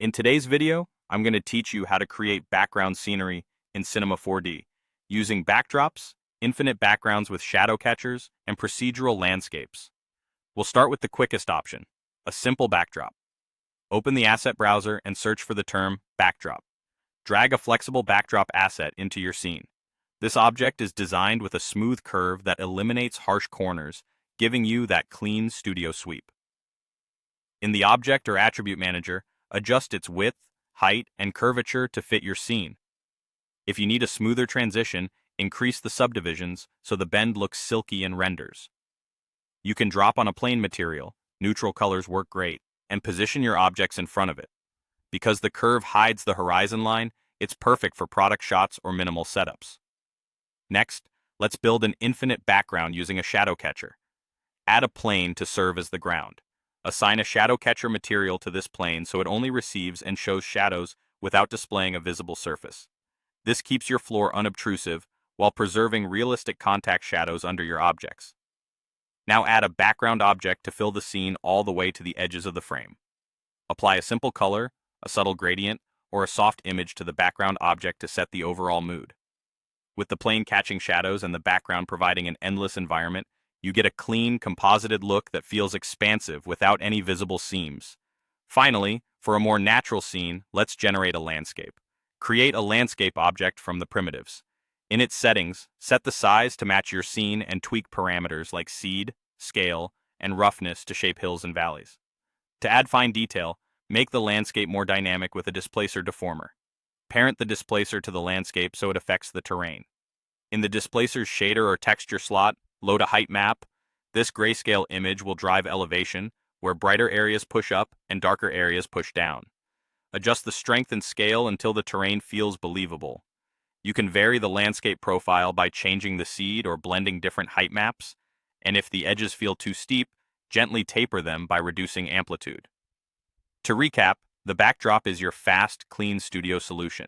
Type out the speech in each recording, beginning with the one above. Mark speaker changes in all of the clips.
Speaker 1: In today's video, I'm going to teach you how to create background scenery in Cinema 4D using backdrops, infinite backgrounds with shadow catchers, and procedural landscapes. We'll start with the quickest option, a simple backdrop. Open the asset browser and search for the term backdrop. Drag a flexible backdrop asset into your scene. This object is designed with a smooth curve that eliminates harsh corners, giving you that clean studio sweep. In the Object or Attribute Manager, adjust its width, height, and curvature to fit your scene. If you need a smoother transition, increase the subdivisions so the bend looks silky in renders. You can drop on a plane material, neutral colors work great, and position your objects in front of it. Because the curve hides the horizon line, it's perfect for product shots or minimal setups. Next, let's build an infinite background using a shadow catcher. Add a plane to serve as the ground. Assign a shadow catcher material to this plane so it only receives and shows shadows without displaying a visible surface. This keeps your floor unobtrusive while preserving realistic contact shadows under your objects. Now add a background object to fill the scene all the way to the edges of the frame. Apply a simple color, a subtle gradient, or a soft image to the background object to set the overall mood. With the plane catching shadows and the background providing an endless environment, you get a clean, composited look that feels expansive without any visible seams. Finally, for a more natural scene, let's generate a landscape. Create a landscape object from the primitives. In its settings, set the size to match your scene and tweak parameters like seed, scale, and roughness to shape hills and valleys. To add fine detail, make the landscape more dynamic with a displacer deformer. Parent the displacer to the landscape so it affects the terrain. In the displacer's shader or texture slot, load a height map. This grayscale image will drive elevation, where brighter areas push up and darker areas push down. Adjust the strength and scale until the terrain feels believable. You can vary the landscape profile by changing the seed or blending different height maps, and if the edges feel too steep, gently taper them by reducing amplitude. To recap, the backdrop is your fast, clean studio solution.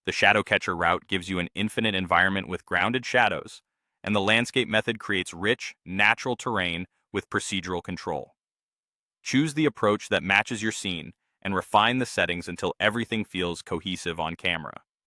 Speaker 1: The shadow catcher route gives you an infinite environment with grounded shadows, and the landscape method creates rich, natural terrain with procedural control. Choose the approach that matches your scene and refine the settings until everything feels cohesive on camera.